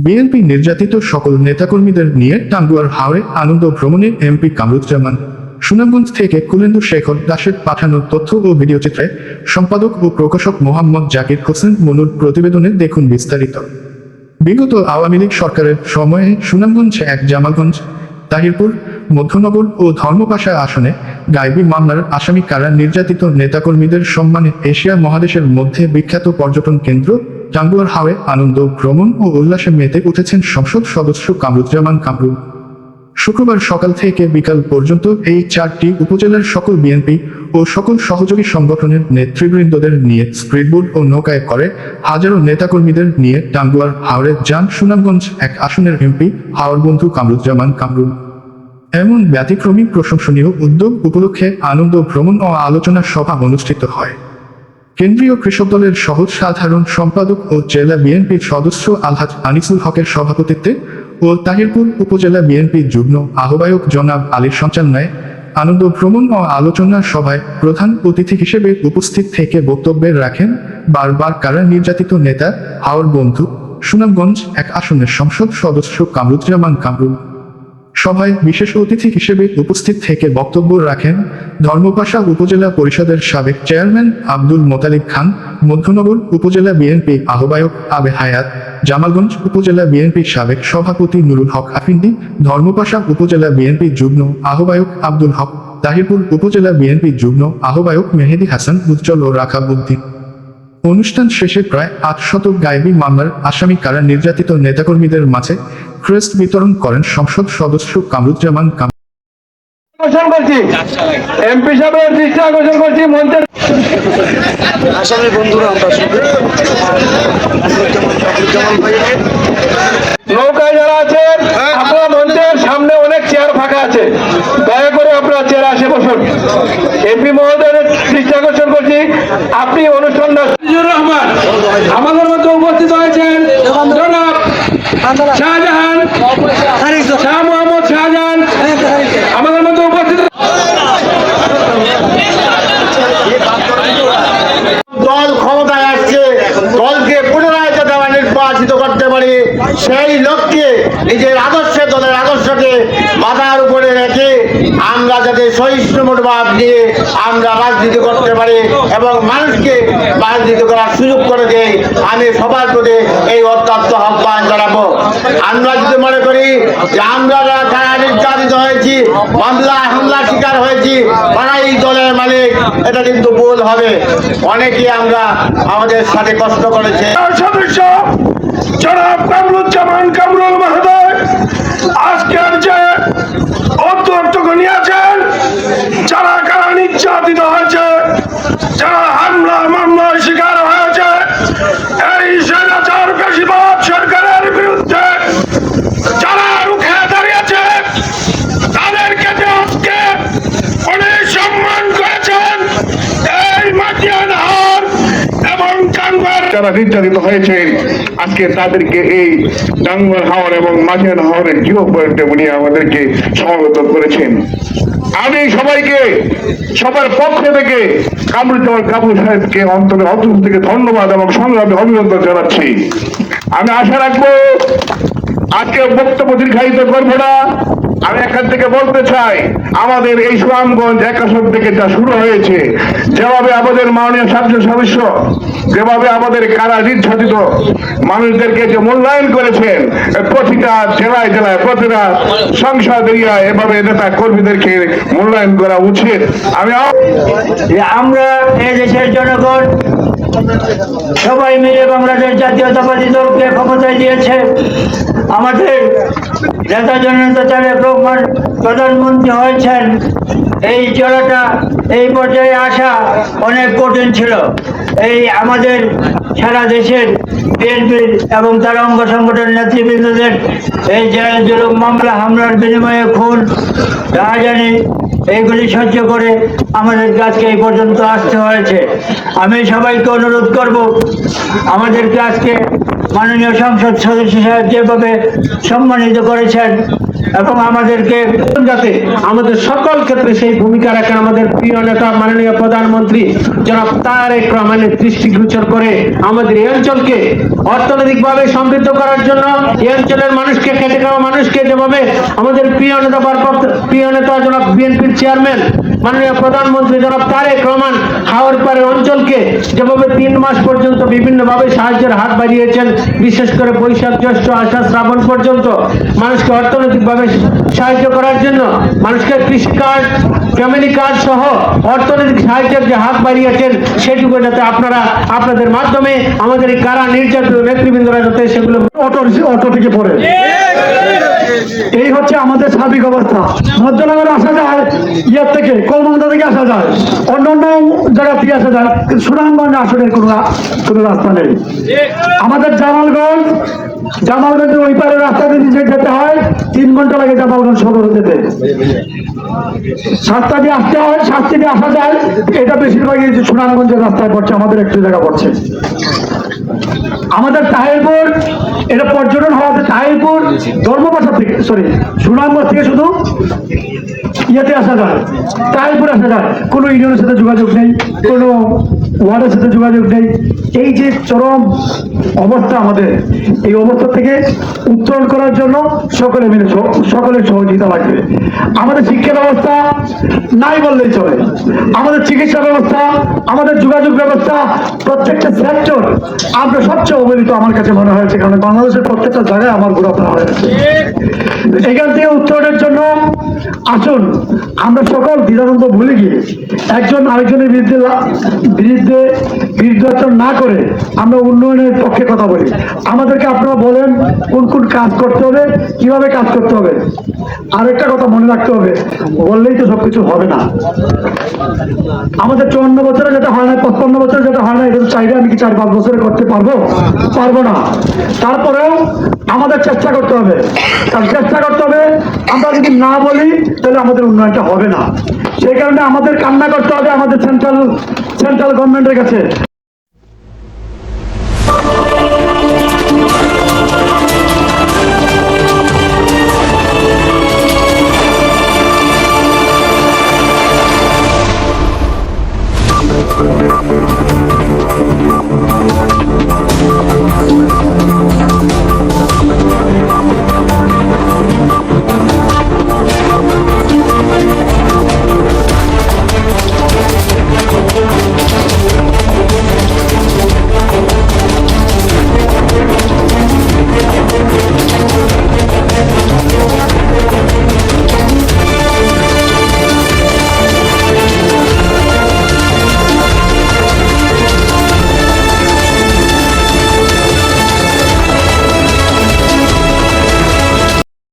BNP নির্যাতিত সকল নেতাকর্মীদের নিয়ে টাঙ্গুয়ার হাওরে আনন্দ ভ্রমণে এমপি কামরুজ্জামান। সুনামগঞ্জ থেকে কুলেন্দু শেখর দাসের পাঠানো তথ্য ও ভিডিওচিত্রে সম্পাদক ও প্রকাশক মোহাম্মদ জাকির হোসেন মনুর প্রতিবেদনে দেখুন বিস্তারিত। বিগত আওয়ামী লীগ সরকারের সময়ে সুনামগঞ্জ এক, জামালগঞ্জ, তাহিরপুর, মধ্যনগর ও ধর্মপাশা আসনে গায়েবী মামলার আসামি কারা নির্যাতিত নেতাকর্মীদের সম্মানে এশিয়া মহাদেশের মধ্যে বিখ্যাত পর্যটন কেন্দ্র টাঙ্গুয়ার হাওরে আনন্দ ভ্রমণ ও উল্লাসে মেতে উঠেছেন সংসদ সদস্য কামরুজ্জামান কামরুল। শুক্রবার সকাল থেকে বিকাল পর্যন্ত এই 4টি উপজেলার সকল বিএনপি ও সকল সহযোগী সংগঠনের নেতৃবৃন্দদের নিয়ে স্পিডবোট ও নৌকায় করে হাজারো নেতাকর্মীদের নিয়ে টাঙ্গুয়ার হাওরে যান সুনামগঞ্জ 1 আসনের এমপি হাওর বন্ধু কামরুজ্জামান কামরুল। এমন ব্যতিক্রমী প্রশংসনীয় উদ্যোগ উপলক্ষে আনন্দ ভ্রমণ ও আলোচনা সভা অনুষ্ঠিত হয়। কেন্দ্রীয় কৃষক দলের সহজ সাধারণ সম্পাদক ও জেলা বিএনপির সদস্য আলহাজ আনিসুল হকের সভাপতিত্বে ও তাহিরপুর উপজেলা বিএনপি যুগ্ম আহ্বায়ক জনাব আলীর সঞ্চালনায় আনন্দ ভ্রমণ ও আলোচনা সভায় প্রধান অতিথি হিসেবে উপস্থিত থেকে বক্তব্য রাখেন বারবার কারা নির্যাতিত নেতা হাওর বন্ধু সুনামগঞ্জ 1 আসনের সংসদ সদস্য কামরুজ্জামান কামরুল। সভায় বিশেষ অতিথি হিসেবে উপস্থিত থেকে বক্তব্য রাখেন ধর্মপাশা উপজেলা পরিষদের সাবেক চেয়ারম্যান আব্দুল মোতালিব খান, মধ্যনগর উপজেলা বিএনপি আহ্বায়ক আবে হায়াত, জামালগঞ্জ উপজেলা বিএনপি সাবেক সভাপতি নুরুল হক আফিন্দি, ধর্মপাশা উপজেলা বিএনপি যুগ্ম আহ্বায়ক আব্দুল হক, তাহিরপুর উপজেলা বিএনপি যুগ্ম আহ্বায়ক মেহেদি হাসান উজ্জ্বল ও রাকাবউদ্দিন। অনুষ্ঠান শেষে প্রায় 800 গায়েবী মামলার আসামি কারা নির্যাতিত নেতাকর্মীদের মাঝে ক্রেস্ট বিতরণ করেন সংসদ সদস্য কামরুজ্জামান কামরুল। এমপি সাহেবের দৃষ্টি আকর্ষণ করছি মঞ্চের আসামি বন্ধুরা, নৌকায় যারা আছেন আপনারা মঞ্চের সামনে অনেক চেয়ার ফাঁকা আছে, দয়া করে আপনারা চেয়ার আসে বসুন। এমপি মহোদয়ের দৃষ্টি আকর্ষণ করছি আপনি অনুষ্ঠানটা রহমান আমাদের মধ্যে উপস্থিত হয়েছেন জনাব শাহজাহান, শাহ মোহাম্মদ শাহজাহান আমাদের মধ্যে উপস্থিত। দল ক্ষমতায় আসছে, দলকে পুনরায় যাতে আমরা নির্বাচিত করতে পারি সেই লক্ষ্যে নিজের আদর্শে দলের আদর্শকে মাথার উপরে রেখে আমরা যাতে সহিষ্ণুভাব নিয়ে আমরা রাজনীতি করতে পারি এবং মানুষকে রাজনীতি করার সুযোগ করে দেয়, আমি সবার প্রতি এই অত্যন্ত আহ্বান জানাবো। আমরা যদি মনে করি যে আমরা যারা নির্যাতিত হয়েছি, মামলা হামলার শিকার হয়েছি তারাই দলের মালিক, এটা কিন্তু ভুল হবে। অনেকে আমরা আমাদের সাথে কষ্ট করেছে। সদস্য জনাব কামরুজ্জামান কামরুল মহোদয় আজকের যে উদ্যোগটুকু নিয়েছেন, যারা কারা নির্যাতিত হয়েছে, যারা হামলা মামলার শিকার হয়েছে, এই স্বৈরাচার ফ্যাসিবাদ সরকারের বিরুদ্ধে যারা রুখে দাঁড়িয়েছে তাদেরকে যে আজকে অনেক সম্মান করেছেন এই মাটিয়ান হাওর এবং টাঙ্গুয়ার যারা নির্যাতিত হয়েছে আজকে তাদেরকে এই টাঙ্গুয়ার হাওর এবং মাঝিয়ান হাওরের জিরো পয়েন্টে উনি আমাদেরকে সমবেত করেছেন। আমি সবাইকে সবার পক্ষ থেকে কামরুজ্জামান কামরুল সাহেবকে অন্তরে অন্তর থেকে ধন্যবাদ এবং সংগ্রামে অভিনন্দন জানাচ্ছি। আমি আশা রাখবো আজকে বক্তব্য দীর্ঘায়িত করবো না। আমি এখান থেকে বলতে চাই, আমাদের এই সুনামগঞ্জ 1 আসন থেকে যা শুরু হয়েছে, যেভাবে আমাদের মাননীয় সংসদ সদস্য যেভাবে আমাদের কারা নির্যাতিত মানুষদেরকে যে মূল্যায়ন করেছেন, প্রতিটা জেলায় জেলায় প্রতিটা সংসদ এরিয়ায় এভাবে নেতা কর্মীদেরকে মূল্যায়ন করা উচিত। আমরা এই দেশের জনগণ সবাই মিলে বাংলাদেশ জাতীয়তাবাদী দলকে ক্ষমতায় দিয়েছে। আমাদের নেতা জননেতা তারেক রহমান প্রধানমন্ত্রী হয়েছেন। এই চলাটা এই পর্যায়ে আসা অনেক কঠিন ছিল। এই আমাদের সারা দেশের বিএনপির এবং তার অঙ্গ সংগঠনের নেতৃবৃন্দদের এই জেল জুলুম মামলা হামলার বিনিময়ে খুন রাহাজানি এইগুলি সহ্য করে আমাদের আজকে এই পর্যন্ত আসতে হয়েছে। আমি সবাইকে অনুরোধ করব, আমাদেরকে আজকে মাননীয় সংসদ সদস্য সাহেব যেভাবে সম্মানিত করেছেন এবং আমাদেরকে যাতে আমাদের সকল ক্ষেত্রে সেই ভূমিকা রাখেন আমাদের প্রিয় নেতা মাননীয় প্রধানমন্ত্রী জনাব তারেক রহমানের দৃষ্টিগোচর করে আমাদের এই অঞ্চলকে অর্থনৈতিকভাবে সমৃদ্ধ করার জন্য এই অঞ্চলের মানুষকে, খেটে খাওয়া মানুষকে যেভাবে আমাদের প্রিয় নেতা জনাব বিএনপির চেয়ারম্যান মাননীয় প্রধানমন্ত্রী জনাব তারেক রহমান হাওর পাড়ের অঞ্চলকে যেভাবে 3 মাস পর্যন্ত বিভিন্নভাবে সাহায্যের হাত বাড়িয়েছেন, বিশেষ করে বৈশাখ, জ্যৈষ্ঠ, আষাঢ়, শ্রাবণ পর্যন্ত মানুষকে অর্থনৈতিকভাবে সাহায্য করার জন্য, মানুষকে কৃষি কার্ড, ফ্যামিলি কার্ড সহ অর্থনৈতিক সাহায্যের যে হাত বাড়িয়েছেন সেটুকু যাতে আপনারা আপনাদের মাধ্যমে আমাদের এই কারা নির্যাতিত নেতৃবৃন্দরা যাতে সেগুলো অটো থেকে পড়ে। এই হচ্ছে আমাদের সার্বিক অবস্থা। মধ্যনগরে আসা যায় ইয়ার থেকে, কলমান্দা থেকে আসা যায়, অন্য অন্য জায়গা থেকে আসা যায়, কিন্তু সুনামগঞ্জ আসনের কোনো রাস্তা নেই। আমাদের জামালগঞ্জের ওই পারে রাস্তা দিয়ে যেতে হয় 3 ঘন্টা লাগে জামালগঞ্জ সদর যেতে। 7টা দিয়ে আসতে হয়, 7টা দিয়ে আসা যায়। এটা বেশিরভাগই সুনামগঞ্জের রাস্তায় পড়ছে, আমাদের একটু জায়গা পড়ছে। আমাদের তাহিরপুর, এটা পর্যটন হওয়াতে তাহিরপুর ধর্মপাশা থেকে, সুনামগঞ্জ থেকে শুধু ইয়েতে আসা যায়, তাহিরপুর আসা যায়। কোনো ইউনিয়নের সাথে যোগাযোগ নেই, কোনো ওয়ার্ডের সাথে যোগাযোগ নেই। এই যে চরম অবস্থা আমাদের, এই অবস্থা থেকে উত্তরণ করার জন্য সকলে মিলে সকলের সহযোগিতা লাগবে। আমাদের শিক্ষা ব্যবস্থা নাই বললেই চলে, আমাদের চিকিৎসা ব্যবস্থা, আমাদের যোগাযোগ ব্যবস্থা, প্রত্যেকটা সেক্টর আমরা সবচেয়ে অবহেলিত আমার কাছে মনে হয়েছে, কারণ বাংলাদেশের প্রত্যেকটা জায়গায় আমার ঘোরাফেরা হয়েছে। এখান থেকে উত্তরণের জন্য আসুন আমরা সকল দ্বিধাদ্বন্দ্ব ভুলে গিয়ে একজন আরেকজনের বিরুদ্ধাচরণ না করে আমরা উন্নয়নের পক্ষে কথা বলি। আমাদেরকে আপনারা বলেন কোন কোন কাজ করতে হবে, কিভাবে কাজ করতে হবে। আরেকটা কথা মনে রাখতে হবে, বললেই তো সবকিছু হবে না। আমাদের 54 বছরে যেটা হয় না, 55 বছরে যেটা হয় না, এটা চাইলে আমি কি 4-5 বছরে করতে পারবো না। তারপরেও আমাদের চেষ্টা করতে হবে, আমরা যদি না বলি তাহলে আমাদের উন্নয়নটা হবে না। সেই কারণে আমাদের কান্না করতে হবে আমাদের সেন্ট্রাল গভর্নমেন্টের কাছে।